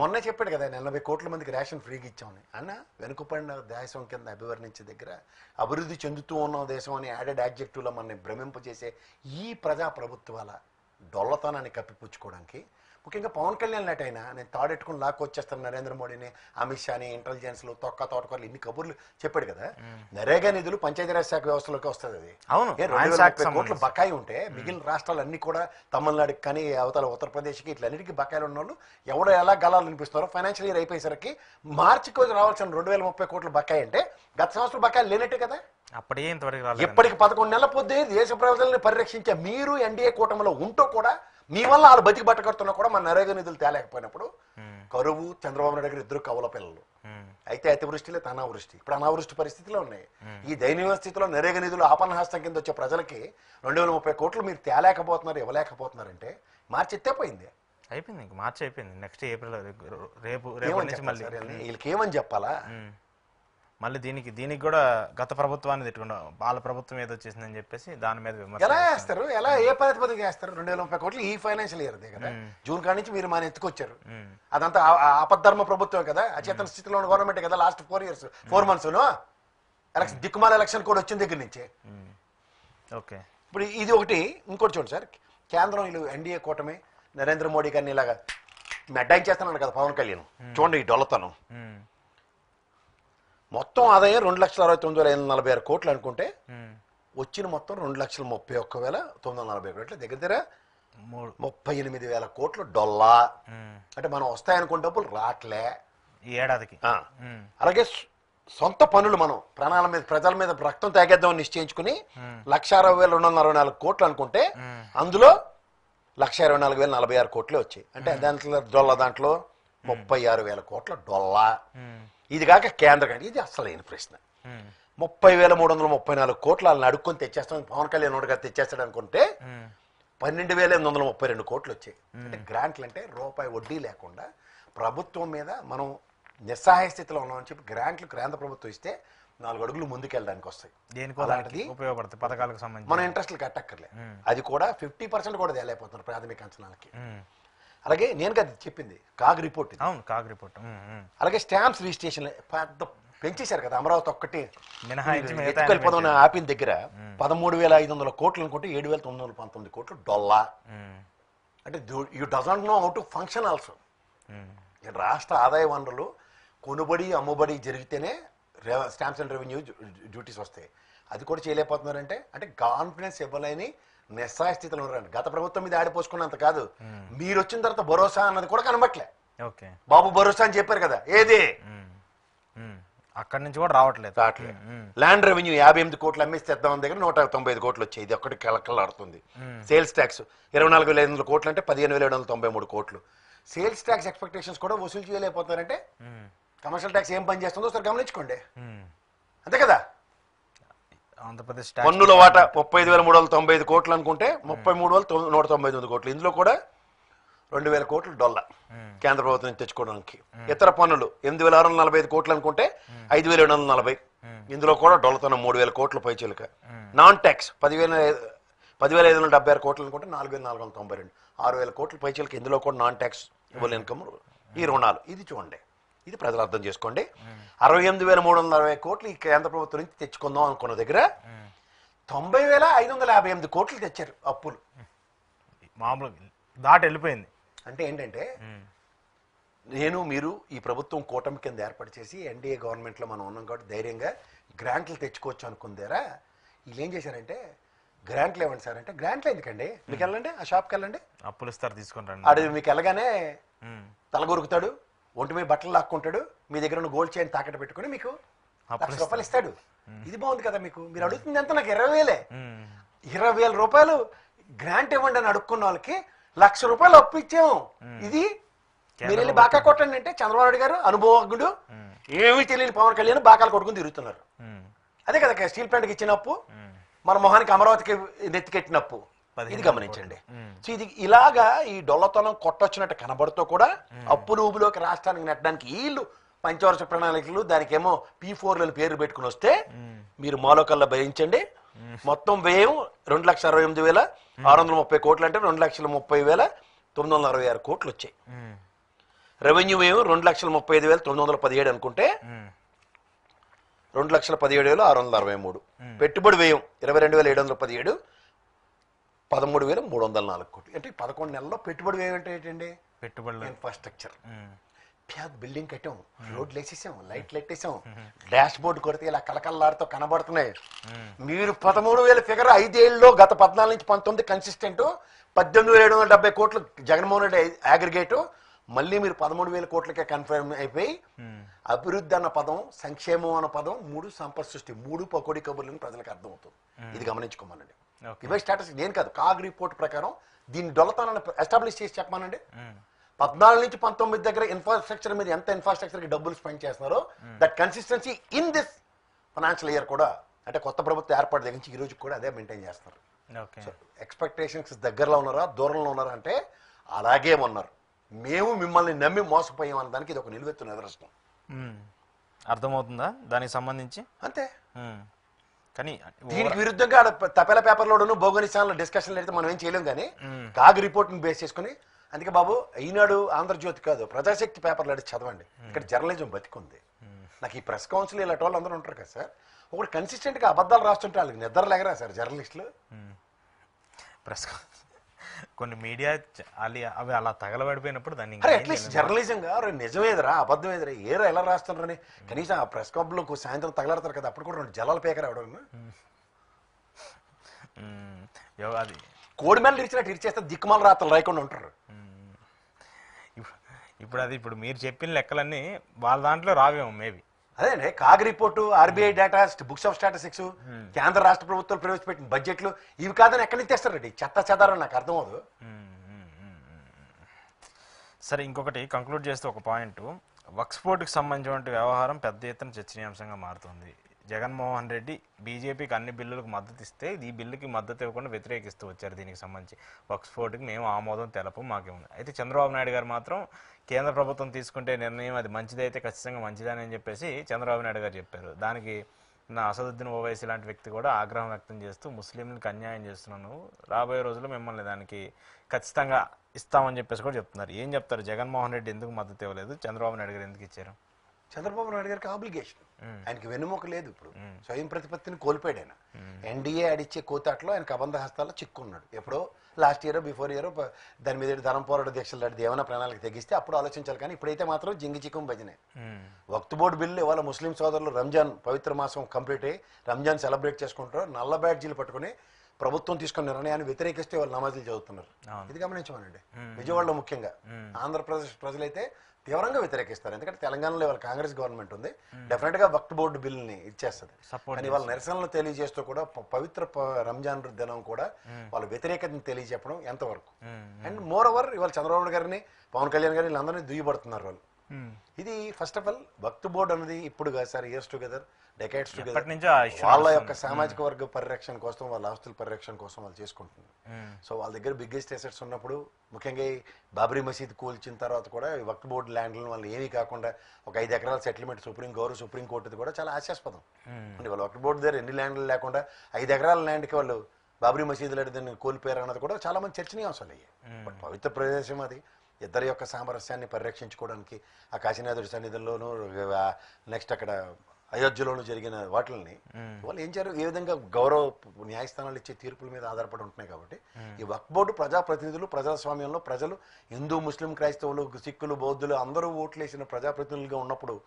మొన్నే చెప్పాడు కదా 80 కోట్ల మందికి రేషన్ ఫ్రీగా ఇచ్చామని. అన్న వెనుకపడిన దేశం కింద అభివర్ణించే దగ్గర అభివృద్ధి చెందుతూ ఉన్న దేశం అని యాడెడ్ యాడ్జెక్టివ్లో మనని భ్రమింపజేసే ఈ ప్రజా ప్రభుత్వాల డొల్లతనాన్ని కప్పిపుచ్చుకోవడానికి ముఖ్యంగా పవన్ కళ్యాణ్ నటైనా నేను తాడెట్టుకుని లాక్కొచ్చేస్తాను నరేంద్ర మోడీని, అమిత్ షాని, ఇంటెలిజెన్స్లు, తోటకూరలు ఇన్ని కబుర్లు చెప్పాడు కదా. నరేగా నిధులు పంచాయతీరాజ్ శాఖ వ్యవస్థలోకి వస్తుంది. అది 230 కోట్ల బకాయి ఉంటే మిగిలిన రాష్ట్రాలన్నీ కూడా తమిళనాడుకి కానీ అవతల ఉత్తరప్రదేశ్కి ఇట్లన్నిటికీ బకాయిలు ఉన్న వాళ్ళు ఎవడో ఎలా గలాలు అనిపిస్తున్నారో ఫైనాన్షియల్ ఇయర్ అయిపోయేసరికి మార్చికి రావాల్సిన 2030 కోట్ల బకాయి అంటే గత సంవత్సరం బకాయిలు లేనట్టే కదా. అప్పటికే ఇంతవరకు ఇప్పటికి 11 నెలల పొద్దు దేశ ప్రజల్ని పరిరక్షించే మీరు ఎన్డీఏ కూటమిలో ఉంటూ కూడా మీ వల్ల వాళ్ళు బతికి బట్టకడుతున్నా కూడా మన నరేగా నిధులు తేలేకపోయినప్పుడు కరువు, చంద్రబాబు నాయుడు గారు 2 కవుల పిల్లలు అయితే అతివృష్టిలే అనావృష్టి. ఇప్పుడు అనావృష్టి పరిస్థితిలో ఉన్నాయి. ఈ దయనీయ స్థితిలో నరేగా నిధులు ఆపన్న హస్తం కింద వచ్చే ప్రజలకి 2030 కోట్లు మీరు తేలేకపోతున్నారు, ఇవ్వలేకపోతున్నారంటే మార్చి ఎత్తేపోయింది. అయిపోయింది, ఇంక మార్చి అయిపోయింది. నెక్స్ట్ ఏప్రిల్ రేపు వీళ్ళకి ఏమని చెప్పాలా? మళ్ళీ దీనికి కూడా గత ప్రభుత్వాన్ని తిట్టుకున్నాం, వాళ్ళ ప్రభుత్వం ఏదో చేసిందని చెప్పేసి దాని మీద ఎలా వేస్తారు? ఎలా ఏ ప్రాతిపదిక చేస్తారు? 2030 కోట్లు ఈ ఫైనాన్షియల్ ఇయర్ కదా, జూన్ కాడి నుంచి మీరు మన ఎత్తుకొచ్చారు. అదంతా ఆపద్ధర్మ ప్రభుత్వం కదా, అచేతన స్థితిలో ఉన్న గవర్నమెంట్ కదా. లాస్ట్ 4 months ఎలక్షన్ దిక్కుమాల ఎలక్షన్ కూడా వచ్చిన దగ్గర నుంచే. ఓకే, ఇప్పుడు ఇది ఒకటి. ఇంకోటి చూడండి సార్, కేంద్రం వీళ్ళు ఎన్డీఏ కూటమి నరేంద్ర మోడీ గారిని ఇలాగా మెడ్డాయించేస్తున్నాడు కదా పవన్ కళ్యాణ్. చూడండి ఈ డొల్లతనం. మొత్తం ఆదాయం 2,69,546 కోట్లు అనుకుంటే వచ్చిన మొత్తం 2,31,941 కోట్లు. దగ్గర దగ్గర 38,000 కోట్లు డొల్లా. అంటే మనం వస్తాయనుకున్న డబ్బులు రాట్లే ఈ ఏడాదికి. అలాగే సొంత పనులు మనం ప్రాణాల మీద ప్రజల మీద రక్తం తాగేద్దామని నిశ్చయించుకుని 1,60,264 కోట్లు అనుకుంటే అందులో 1,24,046 కోట్లే వచ్చాయి. అంటే దాంట్లో దాంట్లో 36,000 కోట్ల డొల్లా. ఇది కాక కేంద్ర కంటే ఇది అసలైన ప్రశ్న. 30,334 కోట్లు వాళ్ళని అడుక్కొని తెచ్చేస్తాం పవన్ కళ్యాణ్ గారు తెచ్చేస్తాడు అనుకుంటే 12,832 కోట్లు వచ్చాయి. అంటే గ్రాంట్లు అంటే రూపాయి వడ్డీ లేకుండా ప్రభుత్వం మీద మనం నిస్సహాయ స్థితిలో ఉన్నామని చెప్పి గ్రాంట్లు కేంద్ర ప్రభుత్వం ఇస్తే 4 అడుగులు ముందుకెళ్ళడానికి వస్తాయి. అలాంటిది ఉపయోగపడుతుంది పథకాలకు సంబంధించి. మన ఇంట్రెస్ట్లు కట్టక్కర్లే. అది కూడా 50% కూడా తేలేకపోతున్నారు ప్రాథమిక అంచనాలకి. అలాగే నేను కదా చెప్పింది కాగ్ రిపోర్ట్. అవును, కాగ్ రిపోర్ట్. అలాగే స్టాంప్స్ రిజిస్ట్రేషన్ పెద్ద పెంచేశారు కదా. అమరావతి ఒక్కటి మినహాయించి ఆపిన దగ్గర 13,500 కోట్లు అనుకుంటే 7,919 కోట్లు డొల్లా. అంటే you doesn't know how to function also. రాష్ట్ర ఆదాయ వనరులు కొనుబడి అమ్ముబడి జరిగితేనే స్టాంప్స్ అండ్ రెవెన్యూ డ్యూటీస్ వస్తాయి. అది కూడా చేయలేకపోతున్నారంటే అంటే కాన్ఫిడెన్స్ ఇవ్వలేని నిస్సహాయ స్థితిలో ఉన్నారండి. గత ప్రభుత్వం మీద ఆడిపోసుకున్నంత కాదు, మీరు వచ్చిన తర్వాత భరోసా అన్నది కూడా కనబట్లే. బాబు భరోసా అని చెప్పారు కదా, ఏది అక్కడి నుంచి కూడా రావట్లేదు. ల్యాండ్ రెవెన్యూ 58 కోట్లు అమ్మేసి తెద్దాం దగ్గర 195 కోట్లు వచ్చాయి. ఇది ఒక్కటి కలకలాడుతుంది. సేల్స్ ట్యాక్స్ 24,500 కోట్లు అంటే 15,793 కోట్లు. సేల్స్ ట్యాక్స్ ఎక్స్పెక్టేషన్స్ కూడా వసూలు చేయలేకపోతారంటే కమర్షియల్ ట్యాక్స్ ఏం పని చేస్తుందో ఒకసారి గమనించుకోండి. అంతే కదా. ఆంధ్రప్రదేశ్ పన్నుల వాటా 35,395 కోట్లు అనుకుంటే 33,199 కోట్లు. ఇందులో కూడా 2,000 కోట్లు డొల్లా కేంద్ర ప్రభుత్వం నుంచి తెచ్చుకోవడానికి. ఇతర పన్నులు 8,645 కోట్లు అనుకుంటే 5,740. ఇందులో కూడా డొల్లతనం 3,000 కోట్ల పైచీలక. నాన్ ట్యాక్స్ 10,576 కోట్లు అనుకుంటే 4,492. 6,000 కోట్ల పైచీలక. ఇందులో కూడా నాన్ ట్యాక్స్ ఇవ్వల్ ఇన్కమ్. ఈ రుణాలు ఇది చూడండి, ఇది ప్రజలు అర్థం చేసుకోండి. 68,360 కోట్లు ఈ కేంద్ర ప్రభుత్వం నుంచి తెచ్చుకుందాం అనుకున్న దగ్గర 90,558 కోట్లు తెచ్చారు అప్పులు. మామూలు దాటి వెళ్ళిపోయింది. అంటే ఏంటంటే నేను మీరు ఈ ప్రభుత్వం కూటమి కింద ఏర్పాటు చేసి ఎన్డీఏ గవర్నమెంట్లో మనం ఉన్నాం కాబట్టి ధైర్యంగా గ్రాంట్లు తెచ్చుకోవచ్చు అనుకుందారా. వీళ్ళు ఏం చేశారంటే గ్రాంట్లు ఇవ్వండి సార్ అంటే గ్రాంట్లు ఎందుకండి, మీకు వెళ్ళండి ఆ షాప్కి వెళ్ళండి, అప్పులు ఇస్తారు తీసుకుంటారు. ఆడు మీకు వెళ్ళగానే తలగొరుకుతాడు, ఒంటి మీద బట్టలు లాక్కుంటాడు, మీ దగ్గర ఉన్న గోల్డ్ చైన్ తాకట్టు పెట్టుకుని మీకు ₹1,00,000 ఇస్తాడు. ఇది బాగుంది కదా. మీకు మీరు అడుగుతుంది ఎంత? నాకు 20,000. 20,000 రూపాయలు గ్రాంట్ ఇవ్వండి అని అడుక్కున్న వాళ్ళకి ₹1,00,000 అప్పు ఇచ్చాము. ఇది మీరు వెళ్ళి బాకా కొట్టండి అంటే చంద్రబాబు నాయుడు గారు అనుభవజ్ఞుడు, ఏమీ తెలియని పవన్ కళ్యాణ్ బాకాలు కొట్టుకుని తిరుగుతున్నారు. అదే కదా స్టీల్ ప్లాంట్కి ఇచ్చిన అప్పు, మన మొహానికి అమరావతికి నెత్తికెట్టినప్పు. ఇది గమనించండి. సో ఇది ఇలాగా ఈ డొల్లతనం కొట్టొచ్చినట్టు కనబడుతూ కూడా అప్పులు ఊబులోకి రాష్ట్రానికి నెట్టడానికి వీళ్ళు పంచవర్ష ప్రణాళికలు దానికేమో P4 పేరు పెట్టుకుని వస్తే మీరు మాలోకల్లా భరించండి. మొత్తం వ్యయం 2,68,630 కోట్లు అంటే 2,30,966 కోట్లు వచ్చాయి. రెవెన్యూ వ్యయం 2,35,917 అనుకుంటే 2,17,663. పెట్టుబడి వ్యయం 22,717, 13,304 కోట్లు. అంటే 11 నెలల్లో పెట్టుబడి వ్యయం అంటే ఏంటండి? పెట్టుబడులు ఇన్ఫ్రాస్ట్రక్చర్. బిల్డింగ్ కట్టాం, రోడ్లు వేసేసాం, లైట్లు ఎట్టేసాం, డాష్ బోర్డు కొడితే ఇలా కలకల్లాడుతూ కనబడుతున్నాయి. మీరు 13,000 ఫిగర్ 5 ఏళ్ళలో గత 14 నుంచి 19 కన్సిస్టెంట్, 18,770 కోట్లు జగన్మోహన్ రెడ్డి అగ్రిగేటు, మళ్ళీ మీరు 13,000 కోట్లకే కన్ఫర్మ్ అయిపోయి అభివృద్ధి అన్న పదం, సంక్షేమం అన్న పదం, 3 సంపద సృష్టి, 3 పకోడీ కబుర్లని ప్రజలకు అర్థమవుతుంది. ఇది గమనించుకోమనండి. ఇవే స్టాటస్ నేను కాదు, కాగ్ రిపోర్ట్ ప్రకారం దీన్ని డొల్లతనాన్ని ఎస్టాబ్లిష్ చేసి చెప్పమానండి. 14 నుంచి 19 దగ్గర ఇన్ఫ్రాస్ట్రక్చర్ మీద ఎంత ఇన్ఫ్రాస్ట్రక్చర్కి డబ్బులు స్పెండ్ చేస్తున్నారో that consistency in this financial year కూడా, అంటే కొత్త ప్రభుత్వం ఏర్పాటు దగ్గర నుంచి ఈ రోజు కూడా అదే మెయింటైన్ చేస్తున్నారు. ఎక్స్పెక్టేషన్స్ దగ్గరలో ఉన్నారా దూరంలో ఉన్నారా అంటే అలాగే ఉన్నారు. మేము మిమ్మల్ని నమ్మి మోసపోయాం అన్న దానికి ఇది ఒక నిలువెత్తు నిదర్శనం. అర్థమవుతుందా దానికి సంబంధించి? అంతే. కానీ దీనికి విరుద్ధంగా తపేల పేపర్లోను భౌగోళిక డిస్కషన్లు అయితే మనం ఏం చేయలేం. కానీ కాగ్ రిపోర్ట్ని బేస్ చేసుకుని, అందుకే బాబు ఈనాడు ఆంధ్రజ్యోతి కాదు ప్రజాశక్తి పేపర్లు అడిగి చదవండి. ఇక్కడ జర్నలిజం బతికుంది. నాకు ఈ ప్రెస్ కౌన్సిల్ ఇలాంటి వాళ్ళు అందరూ ఉంటారు కదా సార్, ఒకటి కన్సిస్టెంట్గా అబద్ధాలు రాస్తుంటే వాళ్ళకి నిద్ర లేగరా సార్ జర్నలిస్టులు. కొన్ని మీడియా అవి అలా తగలబడిపోయినప్పుడు దాన్ని అరే అట్లీస్ట్ జర్నలిజంగా నిజమేదిరా అబద్ధం ఏదిరా ఏరా ఎలా రాస్తున్నారని కనీసం ఆ ప్రెస్ క్లబ్లో సాయంత్రం తగలాడతారు కదా, అప్పుడు కూడా 2 జలాలు పేకరా ఎవడన్నా అది కోడి మేళ ఇచ్చినట్టు ఇచ్చేస్తే దిక్కుమాల రాతలు రాయకుండా ఉంటారు. ఇప్పుడు మీరు చెప్పిన లెక్కలన్నీ వాళ్ళ దాంట్లో రావేమో మేబీ. అదే CAG report, RBI data, books of statistics, కేంద్ర రాష్ట్ర ప్రభుత్వాలు ప్రవేశపెట్టిన బడ్జెట్లు ఇవి కాదని ఎక్కడి నుంచి తెస్తారండి? చెత్త చెదారని నాకు అర్థం అవదు. సరే, ఇంకొకటి కంక్లూడ్ చేస్తే ఒక పాయింట్, వక్స్పోర్ట్కి సంబంధించిన వ్యవహారం పెద్ద ఎత్తున చర్చనీయాంశంగా మారుతుంది. జగన్మోహన్ రెడ్డి బీజేపీకి అన్ని బిల్లులకు మద్దతు ఇస్తే ఈ బిల్లుకి మద్దతు ఇవ్వకుండా వ్యతిరేకిస్తూ వచ్చారు. దీనికి సంబంధించి వక్స్పోర్ట్కి మేము ఆమోదం తెలపం మాకేముంది. అయితే చంద్రబాబు నాయుడు గారు మాత్రం కేంద్ర ప్రభుత్వం తీసుకుంటే నిర్ణయం అది మంచిదైతే ఖచ్చితంగా మంచిదని అని చెప్పేసి చంద్రబాబు నాయుడు గారు చెప్పారు. దానికి నా అసదుద్దీన్ ఓవైసీ లాంటి వ్యక్తి కూడా ఆగ్రహం వ్యక్తం చేస్తూ ముస్లింలకు అన్యాయం చేస్తున్నాను, రాబోయే రోజుల్లో మిమ్మల్ని దానికి ఖచ్చితంగా ఇస్తామని చెప్పేసి కూడా చెప్తున్నారు. ఏం చెప్తారు? జగన్మోహన్ రెడ్డి ఎందుకు మద్దతు ఇవ్వలేదు, చంద్రబాబు నాయుడు గారు ఎందుకు ఇచ్చారు? చంద్రబాబు నాయుడు గారికి ఆబ్లిగేషన్, ఆయనకి వెన్నుముక లేదు. ఇప్పుడు స్వయం ప్రతిపత్తిని కోల్పోయాడు ఆయన. ఎన్డీఏ ఆడిచ్చే కోతాట్లో ఆయనకు అబంధ హస్తాల్లో చిక్కున్నాడు. ఎప్పుడో లాస్ట్ ఇయర్ బిఫోర్ ఇయర్ దాని మీద ధనం పోరాట దీక్షలు లాంటి ఏమైనా ప్రణాళిక తెగిస్తే అప్పుడు ఆలోచించాలి. కానీ ఇప్పుడైతే మాత్రం జింగి చిక్కం భజనే. వక్త్ బోర్డు బిల్లు ఇవాళ ముస్లిం సోదరులు రంజాన్ పవిత్ర మాసం కంప్లీట్ అయ్యి రంజాన్ సెలబ్రేట్ చేసుకుంటారు, నల్ల బ్యాడ్జీలు పట్టుకుని ప్రభుత్వం తీసుకున్న నిర్ణయాన్ని వ్యతిరేకిస్తే వాళ్ళు నమాజులు చదువుతున్నారు. ఇది గమనించమనండి. విజయవాడలో ముఖ్యంగా ఆంధ్రప్రదేశ్ ప్రజలైతే తీవ్రంగా వ్యతిరేకిస్తారు. ఎందుకంటే తెలంగాణలో ఇవాళ కాంగ్రెస్ గవర్నమెంట్ ఉంది, డెఫినెట్ గా వక్త్ బోర్డు బిల్ని ఇచ్చేస్తుంది. కానీ వాళ్ళ నిరసనలు తెలియజేస్తూ కూడా పవిత్ర రంజాన్ దినం కూడా వాళ్ళ వ్యతిరేకతను తెలియజెప్పడం ఎంతవరకు? అండ్ మోర్ ఓవర్ ఇవాళ చంద్రబాబు గారిని, పవన్ కళ్యాణ్ గారిని వీళ్ళందరినీ దుయ్యబడుతున్నారు వాళ్ళు. ఇది first of all Waqt board అనేది ఇప్పుడు కాదు sir, years together, decades together వాళ్ళ యొక్క సామాజిక వర్గ పరిరక్షణ కోసం, వాళ్ళ ఆస్తుల పరిరక్షణ కోసం వాళ్ళు చేసుకుంటున్నారు. సో వాళ్ళ దగ్గర బిగ్గెస్ట్ అసెట్స్ ఉన్నప్పుడు, ముఖ్యంగా ఈ బాబ్రీ మసీద్ కూల్చిన తర్వాత కూడా వక్త్ బోర్డు ల్యాండ్లను వాళ్ళు ఏమీ కాకుండా ఒక 5 ఎకరాల సెటిల్మెంట్ సుప్రీంకోర్టుది కూడా చాలా ఆశాస్పదం. అంటే వాళ్ళ వక్త్ బోర్డు దగ్గర ఎన్ని ల్యాండ్లు లేకుండా 5 ఎకరాల ల్యాండ్కి వాళ్ళు బాబ్రీ మసీద్ లాంటి దాన్ని కోల్పోయారు అన్నది కూడా చాలా మంది చర్చనీయాంశాలు అయ్యాయి. బట్ పవిత్ర ప్రదేశం అది, ఇద్దరి యొక్క సామరస్యాన్ని పరిరక్షించుకోవడానికి ఆ కాశీనాథుడి సన్నిధిలోనూ నెక్స్ట్ అక్కడ అయోధ్యలోనూ జరిగిన వాటిని వాళ్ళు ఏం చేయారు, ఏ విధంగా గౌరవ న్యాయస్థానాలు ఇచ్చే తీర్పుల మీద ఆధారపడి ఉంటున్నాయి. కాబట్టి ఈ వక్ఫ్ బోర్డు ప్రజాప్రతినిధులు, ప్రజాస్వామ్యంలో ప్రజలు హిందూ, ముస్లిం, క్రైస్తవులు, సిక్కులు, బౌద్ధులు అందరూ ఓట్లేసిన ప్రజాప్రతినిధులుగా ఉన్నప్పుడు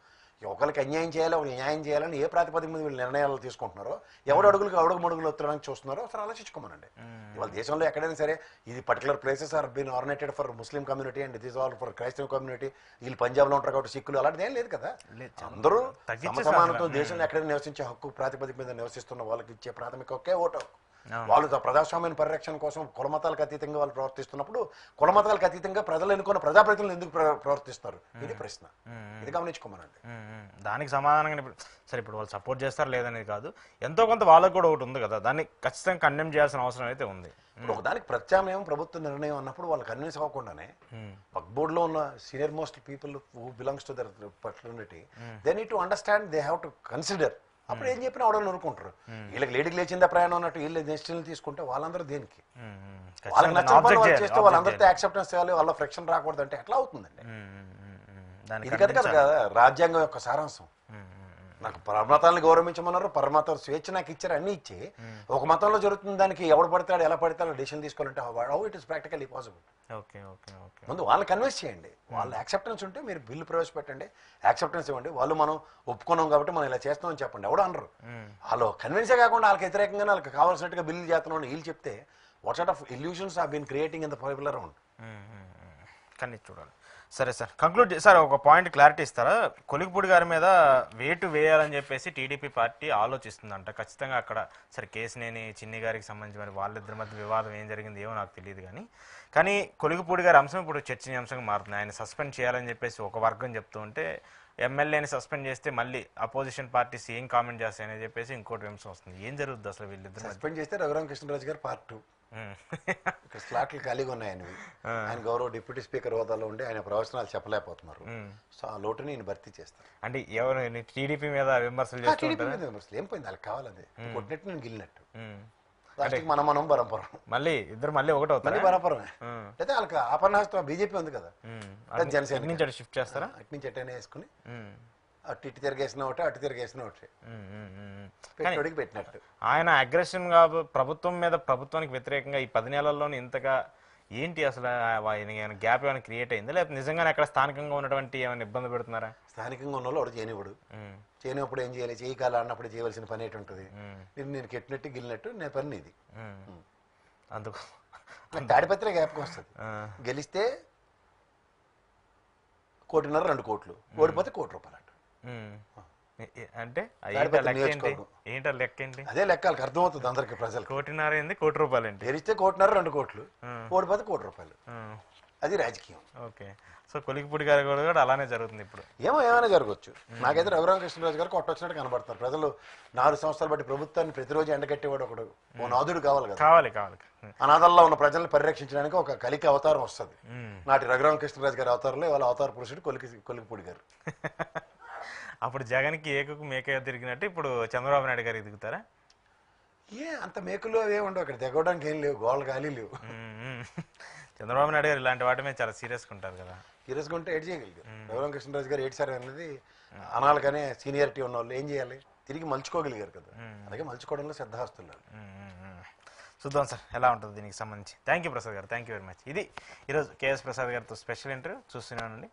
ఒకరికి అన్యాయం చేయాలి, ఒకరికి న్యాయం చేయాలని ఏ ప్రాతిపదిక మీద వీళ్ళు నిర్ణయాలు తీసుకుంటున్నారో, ఎవడు అడుగులకు మడుగులు ఎత్తడానికి చూస్తున్నారో అసలు ఆలోచించుకోమనండి. ఇవాళ దేశంలో ఎక్కడైనా సరే ఇది particular places are been organized for Muslim community and this all for క్రైస్తవ కమ్యూనిటీ, వీళ్ళు పంజాబ్లో ఉంటారు కాబట్టి సిక్కులు, అలాంటిది ఏం లేదు కదా. అందరూ సమానత్వం దేశంలో ఎక్కడైనా నివసించే హక్కు ప్రాతిపదిక మీద నివసిస్తున్న వాళ్ళకి ఇచ్చే ప్రాథమిక ఒకే ఓటు హక్కు. వాళ్ళు ప్రజాస్వామ్య పరిరక్షణ కోసం కులమతాలకు అతీతంగా వాళ్ళు ప్రవర్తిస్తున్నప్పుడు కులమతాలకు అతీతంగా ప్రజలు ఎన్నుకున్న ప్రజాప్రతినిధులు ఎందుకు ప్రవర్తిస్తారు? ఇది ప్రశ్న, ఇది గమనించుకోమనండి. దానికి సమాధానంగా ఇప్పుడు వాళ్ళు సపోర్ట్ చేస్తారు లేదనేది కాదు, ఎంతో కొంత వాళ్ళకు కూడా ఒకటి ఉంది కదా, దాన్ని ఖచ్చితంగా కండెమ్ చేయాల్సిన అవసరం అయితే ఉంది. ఇప్పుడు ఒకదానికి ప్రత్యామ్నాయం ప్రభుత్వ నిర్ణయం అన్నప్పుడు వాళ్ళు కన్విన్స్ అవ్వకుండానే వక్ఫ్ బోర్డులో ఉన్న senior most people who belongs to their particularity they need to understand, they have to consider. అప్పుడు ఏం చెప్పినా అవడం అనుకుంటారు. వీళ్ళకి లేడికి లేచిందా ప్రయాణం అన్నట్టు వీళ్ళు డెసిషన్లు తీసుకుంటే వాళ్ళందరూ దేనికి? వాళ్ళకి నచ్చిన పనులు వాళ్ళు చేస్తే వాళ్ళందరితో యాక్సెప్టెన్స్ చేయాలి, వాళ్ళ ఫ్రిక్షన్ రాకూడదు అంటే ఎట్లా అవుతుందండి? ఇది కదా రాజ్యాంగం యొక్క సారాంశం. నాకు పరమతాలను గౌరవించమన్నారు, పరమత స్వేచ్ఛ నాకు ఇచ్చారు, అన్ని ఇచ్చి ఒక మతంలో జరుగుతుంది దానికి ఎవడు పడతాడు ఎలా పడతాడో డెసిషన్ తీసుకోవాలంటే how it is practically possible? ముందు వాళ్ళని కన్విన్స్ చేయండి, వాళ్ళ యాక్సెప్టెన్స్ ఉంటే మీరు బిల్లు ప్రవేశపెట్టండి, యాక్సెప్టెన్స్ ఇవ్వండి. వాళ్ళు మనం ఒప్పుకున్నాం కాబట్టి మనం ఇలా చేస్తామని చెప్పండి, ఎవడు అనరు. వాళ్ళు కన్విన్సే కాకుండా వాళ్ళకి వ్యతిరేకంగా వాళ్ళకి కావాల్సినట్టుగా బిల్లు చేస్తున్నాం వీళ్ళు చెప్తే what sort of illusions have been creating in the people around. కానీ చూడాలి. సరే సార్, కంక్లూడ్ సార్ ఒక పాయింట్ క్లారిటీ ఇస్తారా? కొలిక్పూడి గారి మీద వేటు వేయాలని చెప్పేసి టీడీపీ పార్టీ ఆలోచిస్తుందంట ఖచ్చితంగా అక్కడ. సరే, కేసినేని చిన్ని గారికి సంబంధించి మరి వాళ్ళిద్దరి మధ్య వివాదం ఏం జరిగింది ఏమో నాకు తెలియదు, కానీ కొలిక్పూడి గారి అంశం ఇప్పుడు చర్చనీయాంశంగా మారుతుంది. ఆయన సస్పెండ్ చేయాలని చెప్పేసి ఒక వర్గం చెప్తూ ఉంటే, ఎమ్మెల్యేని సస్పెండ్ చేస్తే మళ్ళీ అపోజిషన్ పార్టీస్ ఏం కామెంట్ చేస్తాయని చెప్పేసి ఇంకోటి విమర్శ వస్తుంది. ఏం జరుగుతుంది అసలు వీళ్ళిద్దరు? సస్పెండ్ చేస్తే రఘురామకృష్ణరాజు గారు పార్ట్ 2 స్లాట్లు ఖాళీగా ఉన్నాయి ఆయనవి. ఆయన గౌరవ డిప్యూటీ స్పీకర్ హోదాలో ఉండి ఆయన ప్రవచనాలు చెప్పలేకపోతున్నారు. సో ఆ లోటుని నేను భర్తీ చేస్తాను. అంటే ఎవరు టీడీపీ మీద విమర్శలు ఏం పోయింది వాళ్ళకి కావాలండి, కొట్టినట్టు నేను గిల్లినట్టు. మనం బరంపురం మళ్ళీ ఇద్దరు మళ్ళీ ఒకటి అవుతారు, బరంపురమే. అయితే వాళ్ళకి ఆపన్నాస్తం బీజేపీ ఉంది కదా, జనసేన నుంచి షిఫ్ట్ చేస్తారా? అటు నుంచి ఎట్టైనా వేసుకుని అటు ఇటు తిరిగేసిన ఒకటి, అటు తిరిగేసిన ఒకటి పెట్టినట్టు. ఆయన అగ్రెషన్ గా ప్రభుత్వం మీద, ప్రభుత్వానికి వ్యతిరేకంగా ఈ 10 నెలల్లోనే ఇంతగా ఏంటి అసలు ఏమైనా గ్యాప్ ఏమైనా క్రియేట్ అయిందా, లేకపోతే నిజంగానే అక్కడ స్థానికంగా ఉన్నటువంటి ఏమైనా ఇబ్బంది పెడుతున్నారా? స్థానికంగా ఉన్న వాళ్ళు వాడు చేయనివ్వడు. చేయనప్పుడు ఏం చేయాలి, చేయి కాలు అన్నప్పుడు చేయవలసిన పని ఏంటి ఉంటుంది. నేను కెట్టినట్టు గిల్లినట్టు నేను పని ఇది. అందుకు తాడిపత్రి జ్ఞాపకం వస్తుంది. గెలిస్తే 1.5 2 కోట్లు, ఓడిపోతే ₹1 అంట. అంటే ఏంటో లెక్క ఏంటి? అదే లెక్క వాళ్ళకి అర్థమవుతుంది అందరికి ప్రజలు. 1.5 ఏంది, ₹1 ఏంటి? గెలిస్తే 1.5 2 కోట్లు, ఓడిపోతే ₹1. అది రాజకీయం. ఓకే. సో కొలికిపూడి గారి కూడా అలానే జరుగుతుంది ఇప్పుడు. ఏమైనా జరగవచ్చు. నాకైతే రఘురామకృష్ణరాజు గారు కొట్టొచ్చినట్టు కనబడతారు. ప్రజలు 4 సంవత్సరాలు బట్టి ప్రభుత్వాన్ని ప్రతిరోజు ఎండగట్టేవాడు ఒకడు, ఓ నాదుడు కావాలి కదా. కావాలి. అనాథల్లో ఉన్న ప్రజల్ని పరిరక్షించడానికి ఒక కలికి అవతారం వస్తుంది. నాటి రఘురామకృష్ణరాజు గారి అవతారంలో ఇవాళ అవతార పురుషుడు కొలికిపూడి గారు. అప్పుడు జగన్కి ఏకకు మేక తిరిగినట్టు ఇప్పుడు చంద్రబాబు నాయుడు గారు ఎదుగుతారా? అంత మేకులు అవి ఉండవు అక్కడ, దిగడానికి ఏం లేవు, గోళ్ళ గాలి లేవు. చంద్రబాబు నాయుడు గారు ఇలాంటి వాటి మీద చాలా సీరియస్గా ఉంటారు కదా. సీరియస్గా ఉంటే ఏడ్ చేయగలిగారు. రఘురామకృష్ణరాజు గారు ఏడ్చారు అనేది అనాలి, కానీ సీనియారిటీ ఉన్న వాళ్ళు ఏం చేయాలి, తిరిగి మలుచుకోగలిగారు కదా. అలాగే మలుచుకోవడంలో శ్రద్ధాస్తున్నారు. చూద్దాం సార్ ఎలా ఉంటుంది దీనికి సంబంధించి. థ్యాంక్ యూ ప్రసాద్ గారు, థ్యాంక్ యూ వెరీ మచ్. ఇది ఈరోజు కేఎస్ ప్రసాద్ గారితో స్పెషల్ ఇంటర్వ్యూ. చూస్తున్నానండి.